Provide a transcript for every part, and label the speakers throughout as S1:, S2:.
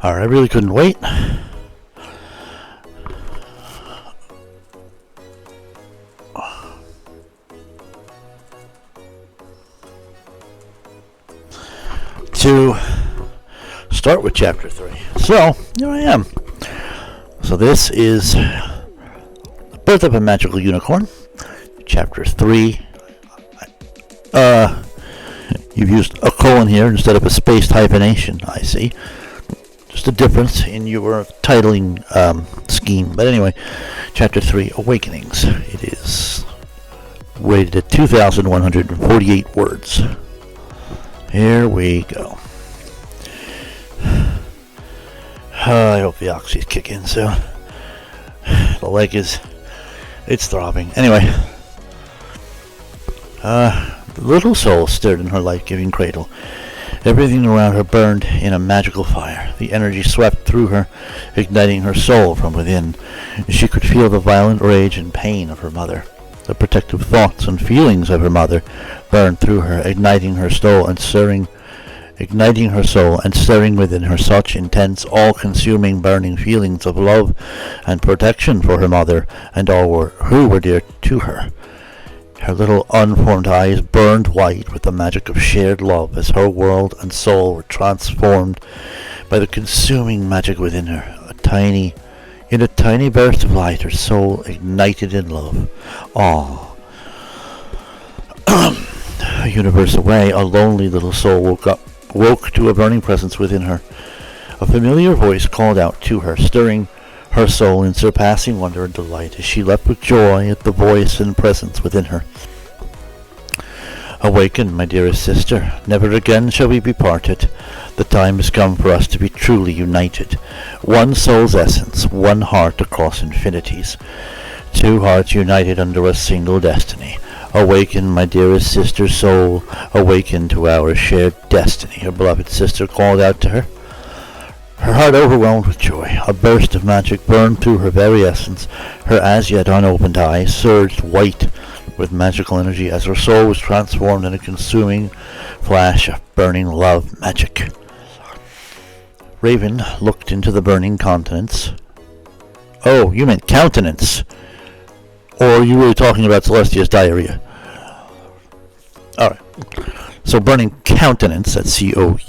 S1: Alright, I really couldn't wait. To start with chapter 3. So, here I am. So this is Birth of a Magical Unicorn, chapter 3. You've used a colon here instead of a spaced hyphenation, I see. Just a difference in your titling scheme. But anyway, chapter 3, Awakenings. It is rated at 2,148 words. Here we go. I hope the oxys kick in soon. The leg it's throbbing. Anyway, the little soul stirred in her life-giving cradle. Everything around her burned in a magical fire. The energy swept through her, igniting her soul from within. She could feel the violent rage and pain of her mother. The protective thoughts and feelings of her mother burned through her, igniting her soul and stirring within her such intense, all-consuming, burning feelings of love and protection for her mother and all who were dear to her. Her little unformed eyes burned white with the magic of shared love as her world and soul were transformed by the consuming magic within her. In a tiny burst of light, her soul ignited in love. A universe away, a lonely little soul woke to a burning presence within her. A familiar voice called out to her, stirring her soul in surpassing wonder and delight as she leapt with joy at the voice and presence within her. Awaken, my dearest sister. Never again shall we be parted. The time has come for us to be truly united. One soul's essence, one heart across infinities. Two hearts united under a single destiny. Awaken, my dearest sister soul. Awaken to our shared destiny, her beloved sister called out to her. Her heart overwhelmed with joy. A burst of magic burned through her very essence. Her as yet unopened eyes surged white with magical energy as her soul was transformed in a consuming flash of burning love magic. Raven looked into the burning countenance. Oh, you meant countenance. Or are you really talking about Celestia's diarrhea? Alright. So burning countenance, that's C-O-U-N-T-I-N-E-N-C,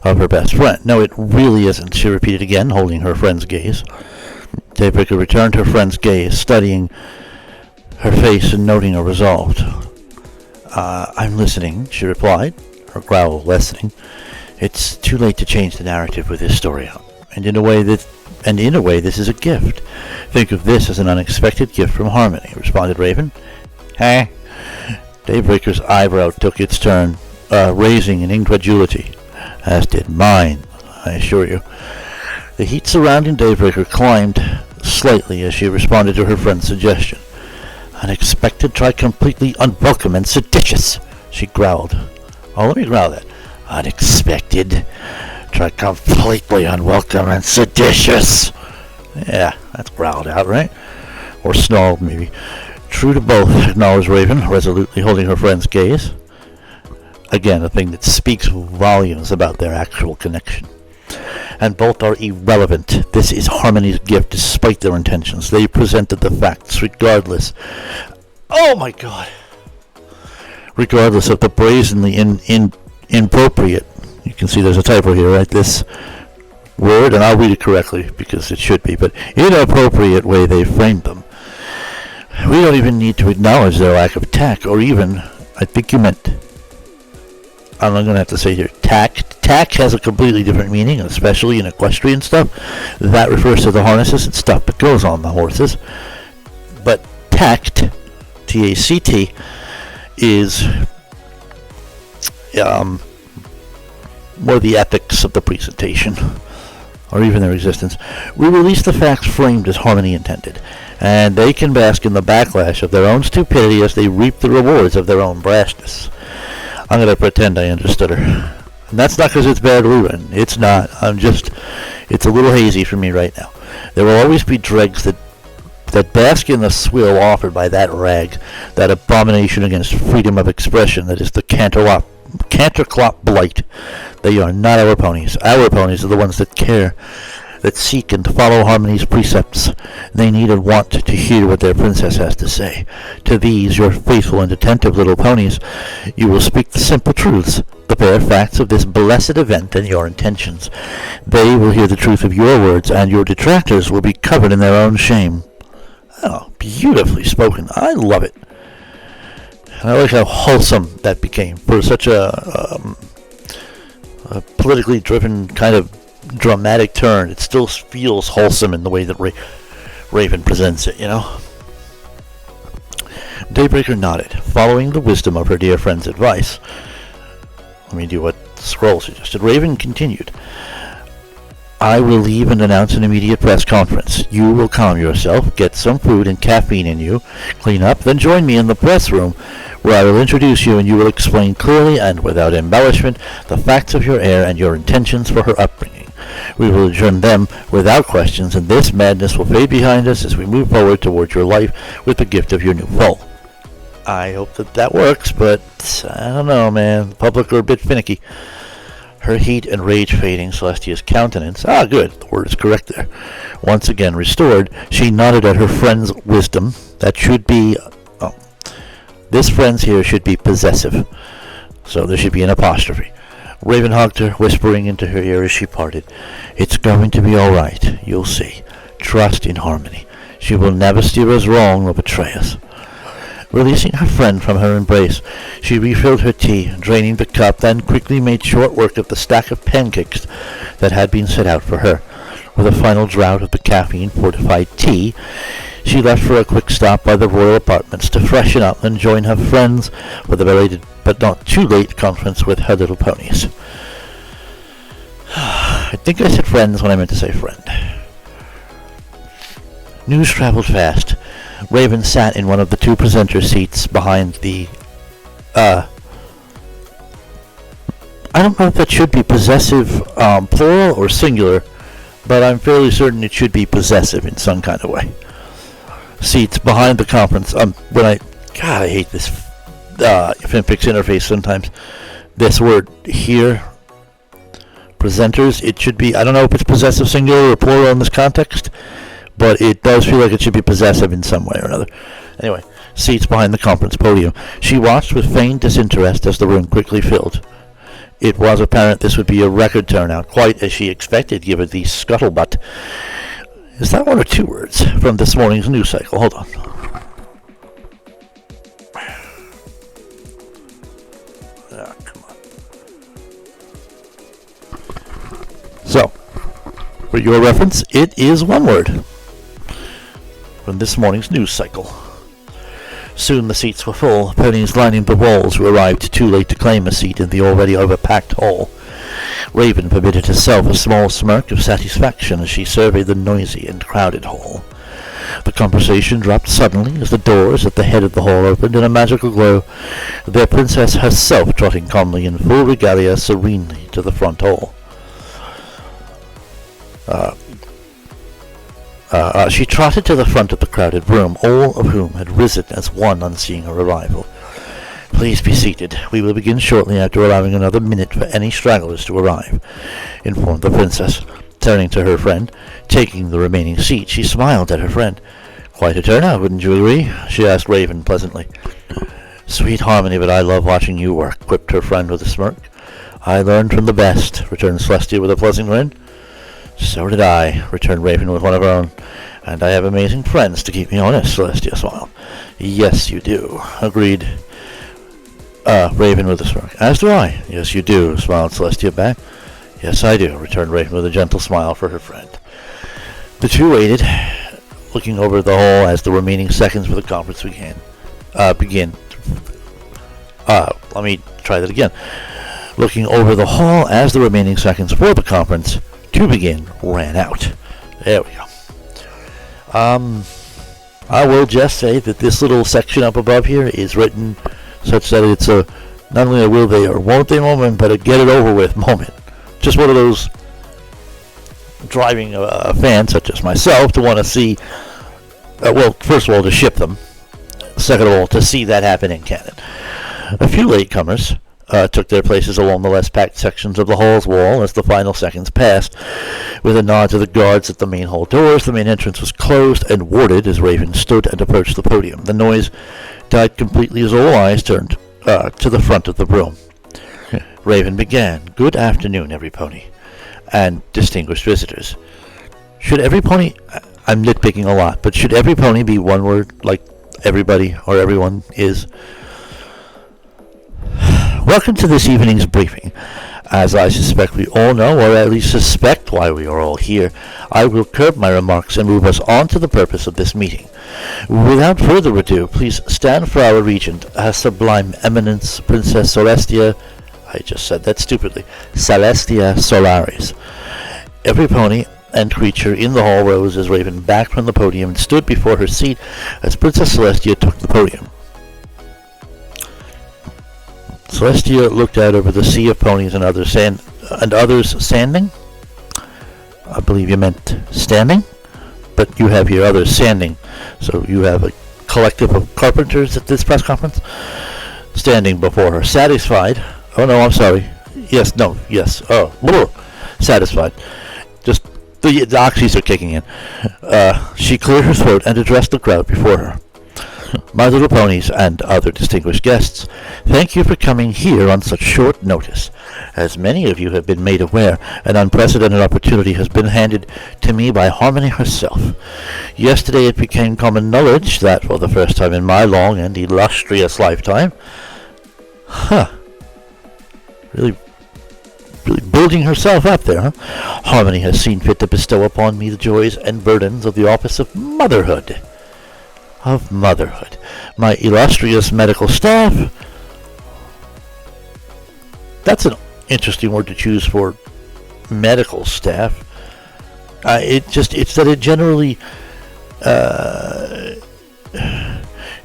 S1: of her best friend. No, it really isn't, she repeated again, holding her friend's gaze. Daybreaker returned her friend's gaze, studying her face and noting her resolve. I'm listening, she replied, her growl lessening. It's too late to change the narrative with this story out. And in a way, this is a gift. Think of this as an unexpected gift from Harmony, responded Raven. Huh? Daybreaker's eyebrow took its turn, raising in incredulity, as did mine, I assure you. The heat surrounding Daybreaker climbed slightly as she responded to her friend's suggestion. Unexpected, try completely unwelcome and seditious, she growled. Oh, let me growl that. Unexpected, try completely unwelcome and seditious. Yeah, that's growled out, right? Or snarled, maybe. True to both, acknowledged Raven, resolutely holding her friend's gaze. Again, a thing that speaks volumes about their actual connection. And both are irrelevant. This is Harmony's gift, despite their intentions. They presented the facts, regardless. Oh my god! Regardless of the brazenly inappropriate. You can see there's a typo here, right? This word, and I'll read it correctly because it should be, but inappropriate way they framed them. We don't even need to acknowledge their lack of tact, or even, I think you meant, I'm going to have to say here, tact. Tact has a completely different meaning, especially in equestrian stuff. That refers to the harnesses and stuff that goes on the horses. But tact, T-A-C-T, is more the ethics of the presentation, or even their existence. We release the facts framed as Harmony intended, and they can bask in the backlash of their own stupidity as they reap the rewards of their own brashness. I'm going to pretend I understood her. And that's not because it's badly written. It's not. It's a little hazy for me right now. There will always be dregs that bask in the swill offered by that rag, that abomination against freedom of expression that is the Canterclop blight They are not our ponies. Our ponies are the ones that care, that seek and follow Harmony's precepts. They need and want to hear what their princess has to say. To these, your faithful and attentive little ponies, you will speak the simple truths, the bare facts of this blessed event and your intentions. They will hear the truth of your words, and your detractors will be covered in their own shame. Oh, beautifully spoken. I love it. And I like how wholesome that became for such a politically driven kind of dramatic turn. It still feels wholesome in the way that Raven presents it, you know? Daybreaker nodded, following the wisdom of her dear friend's advice. Let me do what the scroll suggested. Raven continued. I will leave and announce an immediate press conference. You will calm yourself, get some food and caffeine in you, clean up, then join me in the press room, where I will introduce you and you will explain clearly and without embellishment the facts of your heir and your intentions for her upbringing. We will adjourn them without questions, and this madness will fade behind us as we move forward towards your life with the gift of your new foal. I hope that works, but I don't know, man. The public are a bit finicky. Her heat and rage fading, Celestia's countenance, good, the word is correct there, once again restored, she nodded at her friend's wisdom. That should be, this friend's here should be possessive, so there should be an apostrophe. Raven hugged her, whispering into her ear as she parted, It's going to be all right, you'll see. Trust in Harmony. She will never steer us wrong or betray us. Releasing her friend from her embrace, she refilled her tea, draining the cup, then quickly made short work of the stack of pancakes that had been set out for her. With a final draught of the caffeine-fortified tea, she left for a quick stop by the royal apartments to freshen up and join her friends for the belated but not too late conference with her little ponies. I think I said friends when I meant to say friend. News traveled fast. Raven sat in one of the two presenter seats behind the, I don't know if that should be possessive, plural or singular, but I'm fairly certain it should be possessive in some kind of way. Seats behind the conference, I hate this, FinPix interface sometimes. This word here, presenters, it should be, I don't know if it's possessive singular or plural in this context, but it does feel like it should be possessive in some way or another. Anyway, seats behind the conference podium. She watched with feigned disinterest as the room quickly filled. It was apparent this would be a record turnout, quite as she expected given the scuttlebutt. Is that one or two words from this morning's news cycle? Hold on. Come on. So, for your reference, it is one word from this morning's news cycle. Soon the seats were full, ponies lining the walls who arrived too late to claim a seat in the already overpacked hall. Raven permitted herself a small smirk of satisfaction as she surveyed the noisy and crowded hall. The conversation dropped suddenly as the doors at the head of the hall opened in a magical glow, their princess herself trotting calmly in full regalia serenely to the front hall. She trotted to the front of the crowded room, all of whom had risen as one on seeing her arrival. Please be seated. We will begin shortly after allowing another minute for any stragglers to arrive, informed the princess. Turning to her friend, taking the remaining seat, she smiled at her friend. Quite a turnout, wouldn't you agree? She asked Raven pleasantly. Sweet Harmony, but I love watching you work, quipped her friend with a smirk. I learned from the best, returned Celestia with a pleasant grin. So did I, returned Raven with one of her own. And I have amazing friends to keep me honest, Celestia smiled. Yes, you do, agreed Raven with a smirk. As do I. Yes, you do, smiled Celestia back. Yes, I do, returned Raven with a gentle smile for her friend. The two waited, looking over the hall as the remaining seconds for the conference began. Let me try that again. Looking over the hall as the remaining seconds for the conference to begin ran out. There we go. I will just say that this little section up above here is written such that it's a not only a will they or won't they moment, but a get it over with moment. Just one of those driving fans such as myself to want to see, well, first of all, to ship them. Second of all, to see that happen in canon. A few latecomers took their places along the less packed sections of the hall's wall as the final seconds passed. With a nod to the guards at the main hall doors, the main entrance was closed and warded as Raven stood and approached the podium. The noise died completely as all eyes turned to the front of the room. Raven began. Good afternoon, every pony, and distinguished visitors. Should every pony... I'm nitpicking a lot, but should every pony be one word, like everybody or everyone is? Welcome to this evening's briefing. As I suspect we all know, or at least suspect why we are all here, I will curb my remarks and move us on to the purpose of this meeting. Without further ado, please stand for our regent, Her Sublime Eminence, Princess Celestia... I just said that stupidly. Celestia Solaris. Every pony and creature in the hall rose as Raven backed from the podium and stood before her seat as Princess Celestia took the podium. Celestia looked out over the sea of ponies and others standing. I believe you meant standing, but you have here others standing. So you have a collective of carpenters at this press conference standing before her, satisfied. Oh no, I'm sorry. Yes, no, yes. Oh, satisfied. Just the oxys are kicking in. She cleared her throat and addressed the crowd before her. My little ponies and other distinguished guests, thank you for coming here on such short notice. As many of you have been made aware, an unprecedented opportunity has been handed to me by Harmony herself. Yesterday it became common knowledge that, for the first time in my long and illustrious lifetime... Really building herself up there, huh? Harmony has seen fit to bestow upon me the joys and burdens of the office of motherhood. My illustrious medical staff. That's an interesting word to choose for medical staff. It's that it generally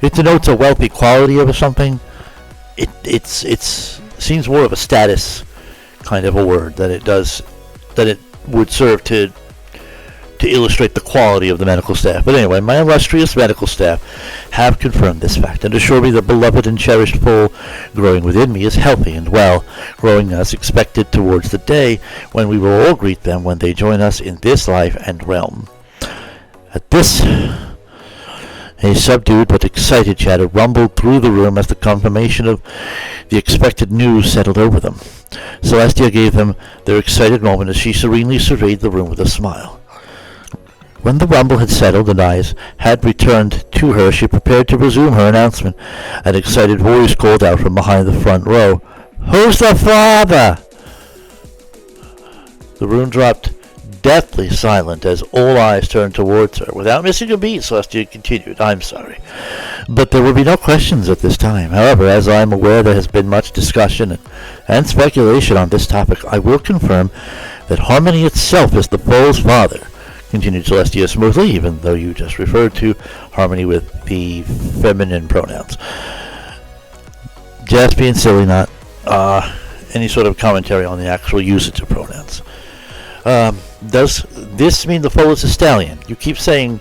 S1: it denotes a wealthy quality of something. It seems more of a status kind of a word than it would serve to illustrate the quality of the medical staff. But anyway, my illustrious medical staff have confirmed this fact and assure me the beloved and cherished foal growing within me is healthy and well, growing as expected towards the day when we will all greet them when they join us in this life and realm. At this, a subdued but excited chatter rumbled through the room as the confirmation of the expected news settled over them. Celestia gave them their excited moment as she serenely surveyed the room with a smile. When the rumble had settled and eyes had returned to her, she prepared to resume her announcement. An excited voice called out from behind the front row, "Who's the father?" The room dropped deathly silent as all eyes turned towards her. Without missing a beat, Celestia continued, "I'm sorry, but there will be no questions at this time. However, as I am aware there has been much discussion and speculation on this topic, I will confirm that Harmony itself is the foal's father," continued Celestia smoothly, even though you just referred to Harmony with the feminine pronouns. Just being silly, not any sort of commentary on the actual usage of pronouns. Does this mean the foal is a stallion? You keep saying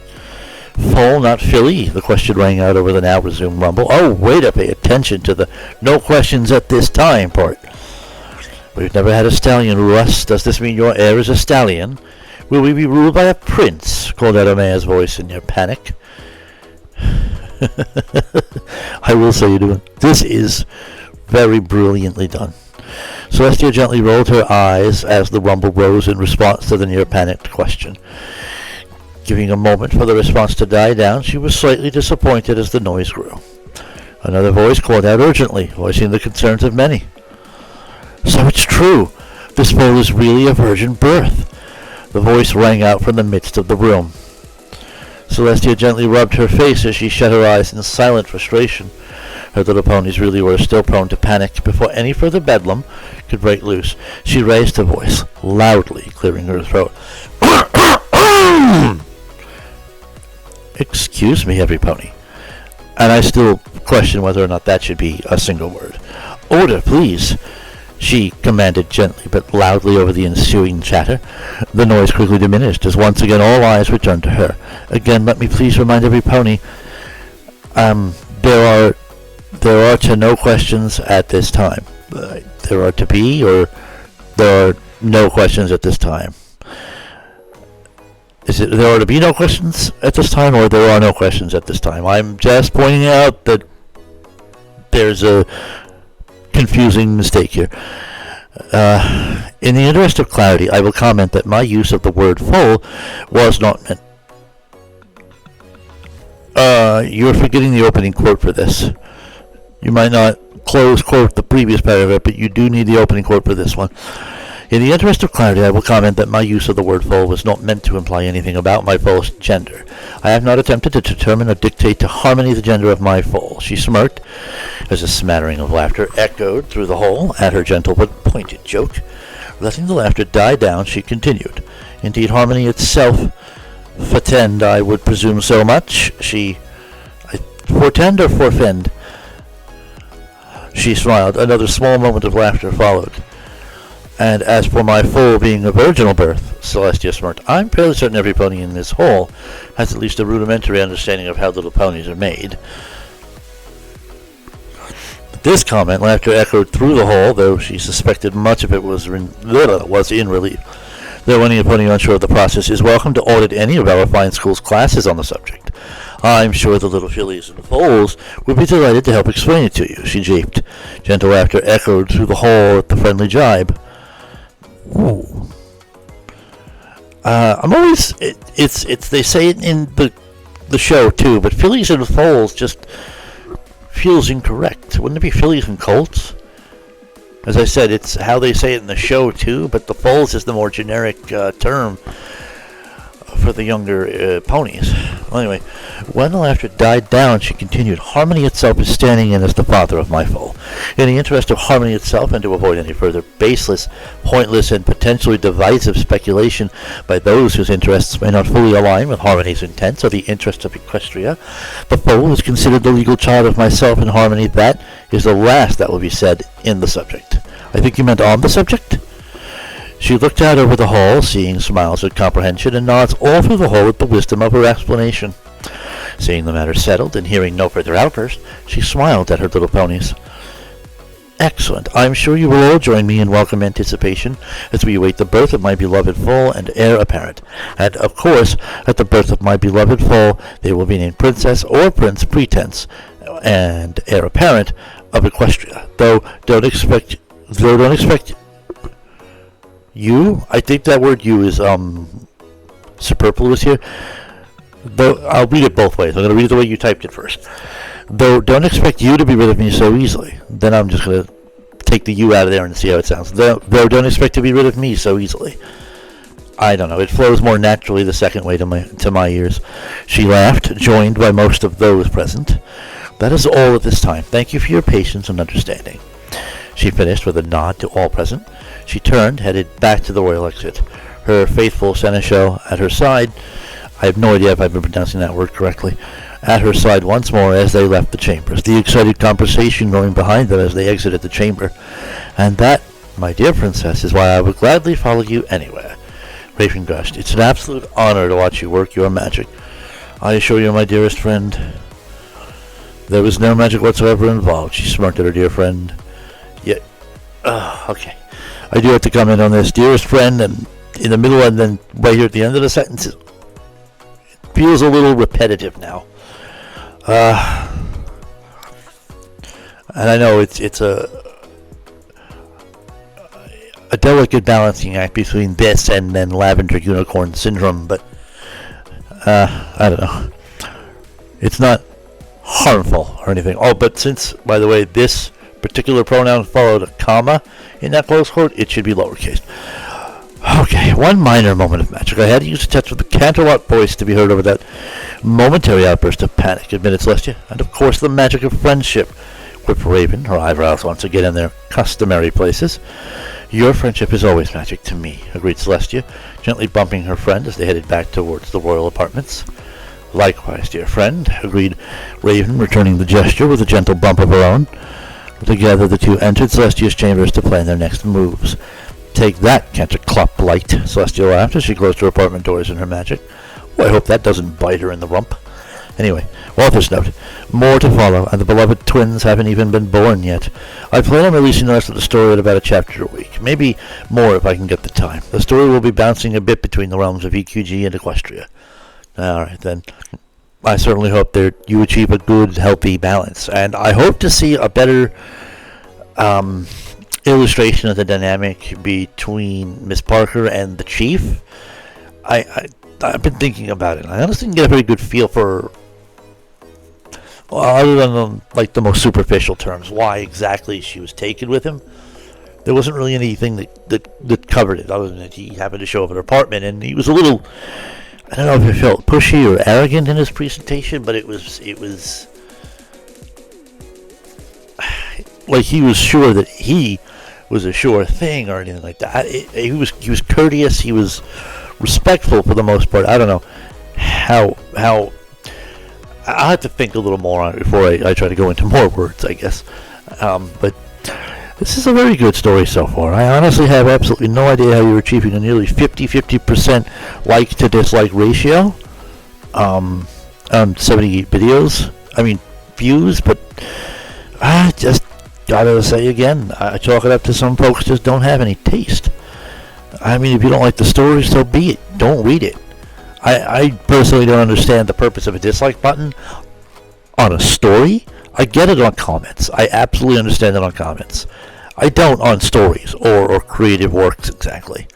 S1: foal, not filly. The question rang out over the now resumed rumble. Oh, way to pay attention to the no questions at this time part. We've never had a stallion rule us. Does this mean your heir is a stallion? Will we be ruled by a prince? Called out Omea's voice in near panic. I will say, this is very brilliantly done. Celestia gently rolled her eyes as the rumble rose in response to the near-panicked question. Giving a moment for the response to die down, she was slightly disappointed as the noise grew. Another voice called out urgently, voicing the concerns of many. So it's true! This foal is really a virgin birth! The voice rang out from the midst of the room. Celestia gently rubbed her face as she shut her eyes in silent frustration. Her little ponies really were still prone to panic. Before any further bedlam could break loose, she raised her voice, loudly clearing her throat. Excuse me, every pony. And I still question whether or not that should be a single word. Order, please, she commanded gently but loudly over the ensuing chatter. The noise quickly diminished as once again all eyes returned to her. Again, let me please remind every pony, there are no questions at this time. there are to be, or there are no questions at this time? Is it there are to be no questions at this time, or there are no questions at this time? I'm just pointing out that there's a confusing mistake here. In the interest of clarity, I will comment that my use of the word full was not meant. You're forgetting the opening quote for this. You might not close quote the previous paragraph, but you do need the opening quote for this one. In the interest of clarity, I will comment that my use of the word foal was not meant to imply anything about my foal's gender. I have not attempted to determine or dictate to Harmony the gender of my foal. She smirked as a smattering of laughter echoed through the hall at her gentle but pointed joke. Letting the laughter die down, she continued. Indeed, Harmony itself fortend, I would presume so much. Fortend or forfend? She smiled. Another small moment of laughter followed. And as for my foal being of virginal birth, Celestia smirked, I'm fairly certain every pony in this hall has at least a rudimentary understanding of how little ponies are made. This comment, laughter echoed through the hall, though she suspected much of it was in relief. Though any pony unsure of the process is welcome to audit any of our fine school's classes on the subject. I'm sure the little fillies and foals would be delighted to help explain it to you, she japed. Gentle laughter echoed through the hall at the friendly jibe. Ooh. I'm always, they say it in the show too, but fillies and foals just feels incorrect. Wouldn't it be fillies and colts? As I said, it's how they say it in the show too, but the foals is the more generic term for the younger ponies. Well, anyway, when the laughter died down, she continued, Harmony itself is standing in as the father of my foal. In the interest of Harmony itself, and to avoid any further baseless, pointless, and potentially divisive speculation by those whose interests may not fully align with Harmony's intents or the interests of Equestria, the foal is considered the legal child of myself and Harmony. That is the last that will be said in the subject. I think you meant on the subject? She looked out over the hall, seeing smiles of comprehension and nods all through the hall at the wisdom of her explanation. Seeing the matter settled and hearing no further outburst, she smiled at her little ponies. Excellent. I'm sure you will all join me in welcome anticipation as we await the birth of my beloved foal and heir apparent. And, of course, at the birth of my beloved foal, they will be named Princess or Prince Pretense and heir apparent of Equestria. Though don't expect you? I think that word you is superfluous here. Though I'll read it both ways. I'm going to read it the way you typed it first. Though don't expect you to be rid of me so easily. Then I'm just going to take the you out of there and see how it sounds. Though don't expect to be rid of me so easily. I don't know. It flows more naturally the second way to my ears. She laughed, joined by most of those present. That is all at this time. Thank you for your patience and understanding. She finished with a nod to all present. She turned, headed back to the royal exit. Her faithful seneschal at her side, I have no idea if I've been pronouncing that word correctly, at her side once more as they left the chambers, the excited conversation going behind them as they exited the chamber. And that, my dear princess, is why I would gladly follow you anywhere. Raven gushed, It's an absolute honor to watch you work your magic. I assure you, my dearest friend, there was no magic whatsoever involved. She smirked at her dear friend. Yet, okay. I do have to comment on this. Dearest friend, and in the middle and then right here at the end of the sentence, it feels a little repetitive now. And I know it's a delicate balancing act between this and then Lavender Unicorn Syndrome, but I don't know. It's not harmful or anything. Oh, but since, by the way, this particular pronoun followed a comma in that close quote, it should be lowercase. Okay, one minor moment of magic. I had to use a touch of the Canterlot voice to be heard over that momentary outburst of panic, admitted Celestia. And of course the magic of friendship, quipped Raven, her eyebrows once again in their customary places. Your friendship is always magic to me, agreed Celestia, gently bumping her friend as they headed back towards the royal apartments. Likewise, dear friend, agreed Raven, returning the gesture with a gentle bump of her own. Together the two entered Celestia's chambers to plan their next moves. Take that, Canterclop Blight, Celestia laughed as she closed her apartment doors in her magic. Oh, I hope that doesn't bite her in the rump. Anyway, Author's note. More to follow, and the beloved twins haven't even been born yet. I plan on releasing the rest of the story at about a chapter a week. Maybe more if I can get the time. The story will be bouncing a bit between the realms of EQG and Equestria. Alright then. I certainly hope that you achieve a good, healthy balance. And I hope to see a better illustration of the dynamic between Miss Parker and the Chief. I've been thinking about it. I honestly didn't get a very good feel for, other than the most superficial terms, why exactly she was taken with him. There wasn't really anything that covered it, other than that he happened to show up at her apartment, and he was a little, I don't know if he felt pushy or arrogant in his presentation, but it was like he was sure that he was a sure thing or anything like that. He was courteous. He was respectful for the most part. I don't know how. I'll have to think a little more on it before I try to go into more words, I guess. But this is a very good story so far. I honestly have absolutely no idea how you're achieving a nearly 50% like to dislike ratio on 78 videos. I mean, views, but I just gotta say again, I chalk it up to some folks just don't have any taste. I mean, if you don't like the story, so be it. Don't read it. I personally don't understand the purpose of a dislike button on a story. I get it on comments. I absolutely understand it on comments. I don't on stories or creative works exactly.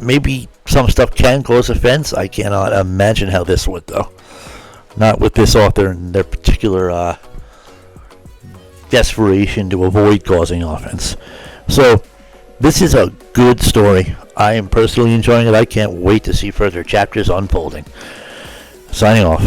S1: Maybe some stuff can cause offense. I cannot imagine how this would, though. Not with this author and their particular desperation to avoid causing offense. So, this is a good story. I am personally enjoying it. I can't wait to see further chapters unfolding. Signing off.